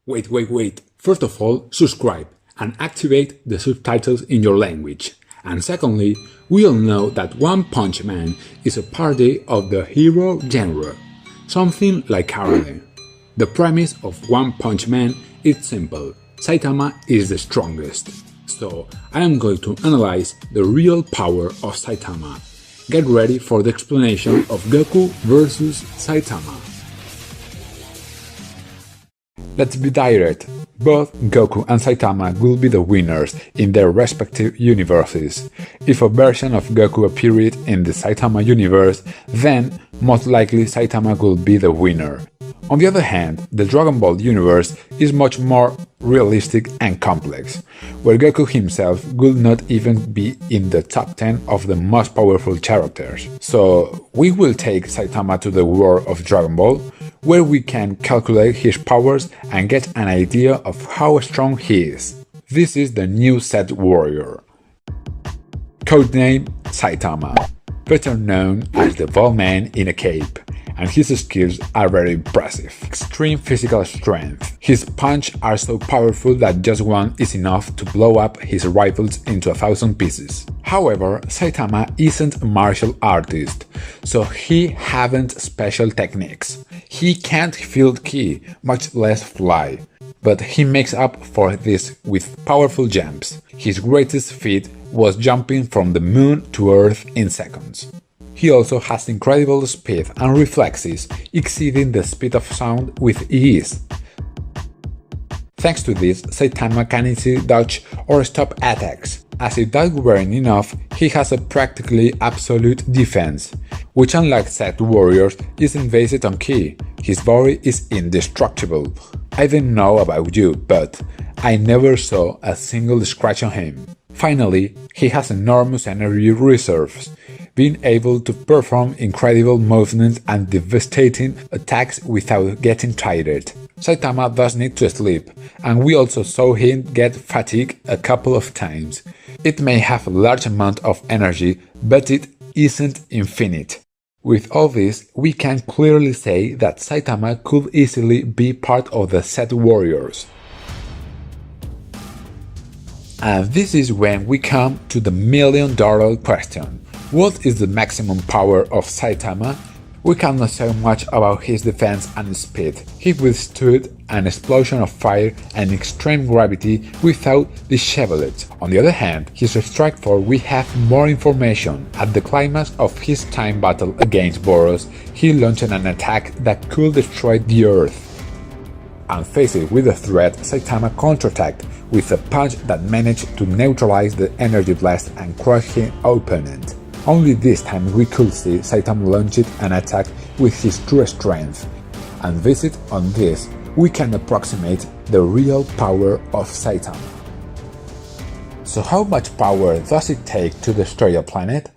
Wait. First of all, subscribe and activate the subtitles in your language. And secondly, we all know that One Punch Man is a parody of the hero genre, something like karate. The premise of One Punch Man is simple: Saitama is the strongest. So I am going to analyze the real power of Saitama. Get ready for the explanation of Goku versus Saitama. Let's be direct. Both Goku and Saitama will be the winners in their respective universes. If a version of Goku appeared in the Saitama universe, then most likely Saitama will be the winner. On the other hand, the Dragon Ball universe is much more realistic and complex, where Goku himself will not even be in the top 10 of the most powerful characters. So we will take Saitama to the world of Dragon Ball, where we can calculate his powers and get an idea of how strong he is. This is the new Set Warrior. Codename Saitama, better known as the Bald Man in a Cape, and his skills are very impressive. Extreme physical strength. His punches are so powerful that just one is enough to blow up his rivals into 1,000 pieces. However, Saitama isn't a martial artist, so he haven't special techniques. He can't field ki, much less fly, but he makes up for this with powerful jumps. His greatest feat was jumping from the moon to Earth in seconds. He also has incredible speed and reflexes, exceeding the speed of sound with ease. Thanks to this, Saitama can easily dodge or stop attacks. As if that weren't enough, he has a practically absolute defense, which unlike Set Warriors isn't based on ki. His body is indestructible. I don't know about you, but I never saw a single scratch on him. Finally, he has enormous energy reserves, being able to perform incredible movements and devastating attacks without getting tired. Saitama does need to sleep, and we also saw him get fatigued a couple of times. It may have a large amount of energy, but it isn't infinite. With all this, we can clearly say that Saitama could easily be part of the Set Warriors. And this is when we come to the million-dollar question. What is the maximum power of Saitama? We cannot say much about his defense and speed. He withstood an explosion of fire and extreme gravity without disheveling. On the other hand, his strike force we have more information. At the climax of his time battle against Boros, he launched an attack that could destroy the Earth. And faced with the threat, Saitama counterattacked with a punch that managed to neutralize the energy blast and crush his opponent. Only this time we could see Saitama launch an attack with his true strength, and based on this, we can approximate the real power of Saitama. So how much power does it take to destroy a planet?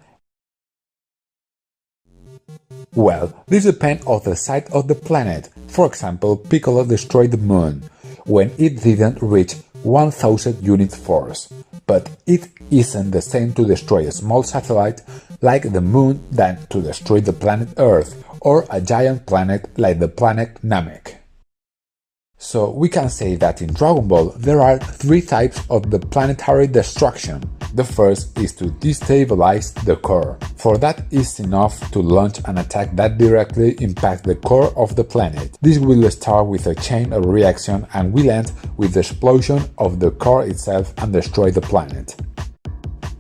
Well, this depends on the size of the planet. For example, Piccolo destroyed the moon, when it didn't reach 1000 unit force, but it isn't the same to destroy a small satellite like the moon than to destroy the planet Earth or a giant planet like the planet Namek. So we can say that in Dragon Ball there are three types of the planetary destruction. The first is to destabilize the core, for that is enough to launch an attack that directly impacts the core of the planet. This will start with a chain of reaction and will end with the explosion of the core itself and destroy the planet.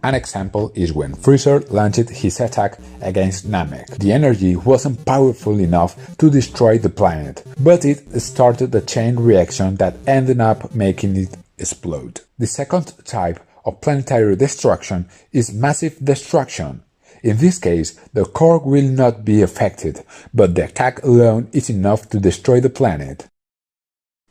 An example is when Freezer launched his attack against Namek. The energy wasn't powerful enough to destroy the planet, but it started a chain reaction that ended up making it explode. The second type of planetary destruction is massive destruction. In this case, the core will not be affected, but the attack alone is enough to destroy the planet.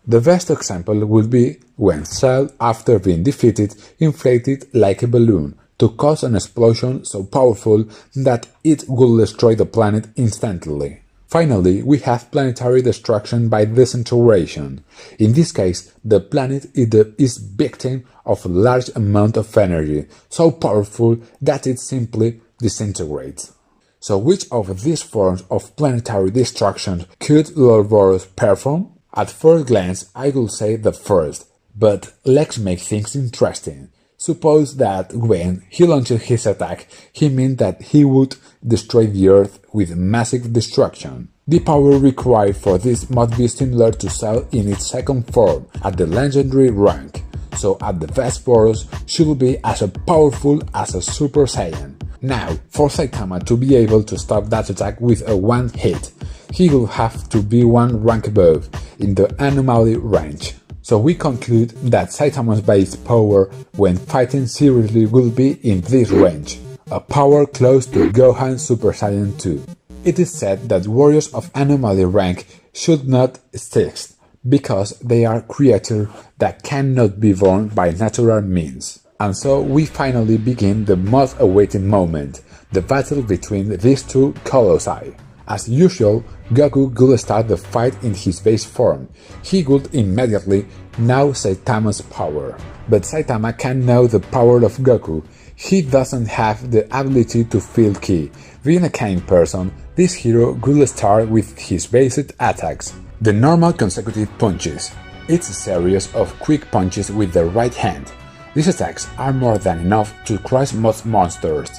The best example would be when Cell, after being defeated, inflated like a balloon to cause an explosion so powerful that it will destroy the planet instantly. Finally, we have planetary destruction by disintegration. In this case, the planet is victim of a large amount of energy, so powerful that it simply disintegrates. So which of these forms of planetary destruction could Lord Boros perform? At first glance, I would say the first, but let's make things interesting. Suppose that when he launched his attack, he meant that he would destroy the Earth with massive destruction. The power required for this must be similar to Cell in its second form, at the legendary rank, so at the best Boros should be as powerful as a Super Saiyan. Now, for Saitama to be able to stop that attack with a one hit, he will have to be one rank above, in the anomaly range. So we conclude that Saitama's base power when fighting seriously will be in this range, a power close to Gohan Super Saiyan 2. It is said that warriors of anomaly rank should not exist, because they are creatures that cannot be born by natural means. And so we finally begin the most awaited moment, the battle between these two colossi. As usual, Goku could start the fight in his base form. He would immediately know Saitama's power. But Saitama can know the power of Goku. He doesn't have the ability to feel ki. Being a kind person, this hero could start with his basic attacks. The normal consecutive punches. It's a series of quick punches with the right hand. These attacks are more than enough to crush most monsters,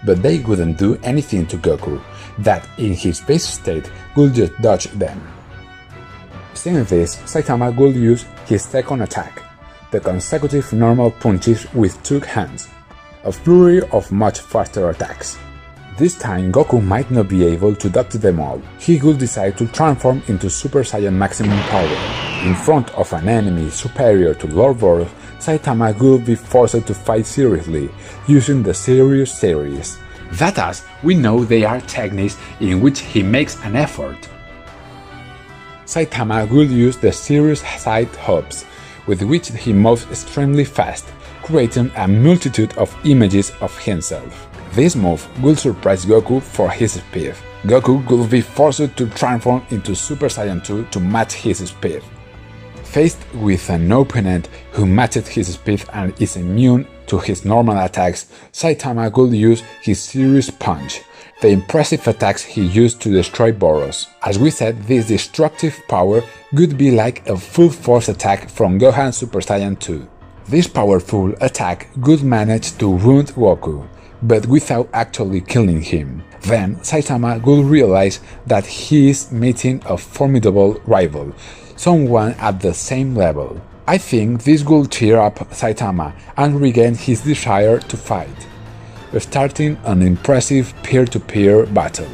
but they wouldn't do anything to Goku, that in his base state would just dodge them. Seeing this, Saitama would use his second attack, the consecutive normal punches with two hands, a flurry of much faster attacks. This time Goku might not be able to dodge them all. He would decide to transform into Super Saiyan maximum power. In front of an enemy superior to Lord Boros, Saitama would be forced to fight seriously, using the Serious series. That as, we know they are techniques in which he makes an effort. Saitama will use the Serious side hops, with which he moves extremely fast, creating a multitude of images of himself. This move will surprise Goku for his speed. Goku will be forced to transform into Super Saiyan 2 to match his speed. Faced with an opponent who matches his speed and is immune to his normal attacks, Saitama will use his Serious Punch, the impressive attacks he used to destroy Boros. As we said, this destructive power would be like a full force attack from Gohan Super Saiyan 2. This powerful attack would manage to wound Goku, but without actually killing him. Then Saitama will realize that he is meeting a formidable rival, someone at the same level. I think this will cheer up Saitama and regain his desire to fight, starting an impressive peer-to-peer battle.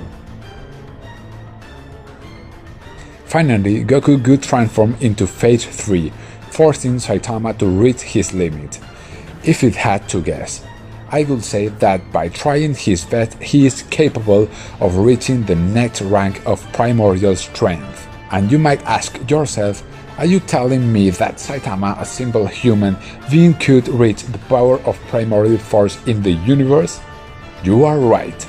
Finally, Goku could transform into Phase 3, forcing Saitama to reach his limit. If it had to guess, I would say that by trying his best he is capable of reaching the next rank of primordial strength. And you might ask yourself, are you telling me that Saitama, a simple human being, could reach the power of primordial force in the universe? You are right.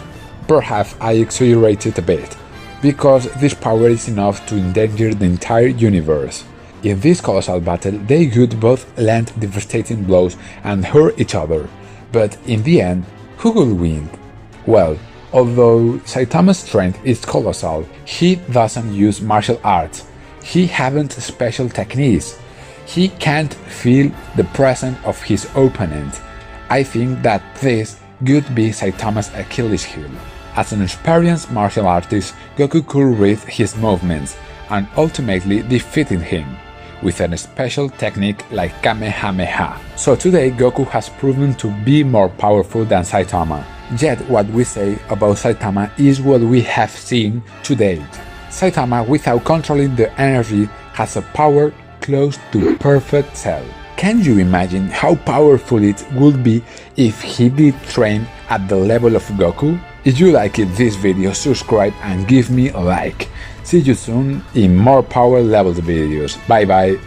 Perhaps I exaggerated a bit, because this power is enough to endanger the entire universe. In this colossal battle, they would both land devastating blows and hurt each other. But in the end, who will win? Well, although Saitama's strength is colossal, he doesn't use martial arts. He hasn't special techniques. He can't feel the presence of his opponent. I think that this could be Saitama's Achilles heel. As an experienced martial artist, Goku could read his movements and ultimately defeating him with a special technique like Kamehameha. So today Goku has proven to be more powerful than Saitama. Yet what we say about Saitama is what we have seen to date. Saitama, without controlling the energy, has a power close to perfect Cell. Can you imagine how powerful it would be if he did train at the level of Goku? If you liked this video, subscribe and give me a like. See you soon in more power levels videos. Bye bye.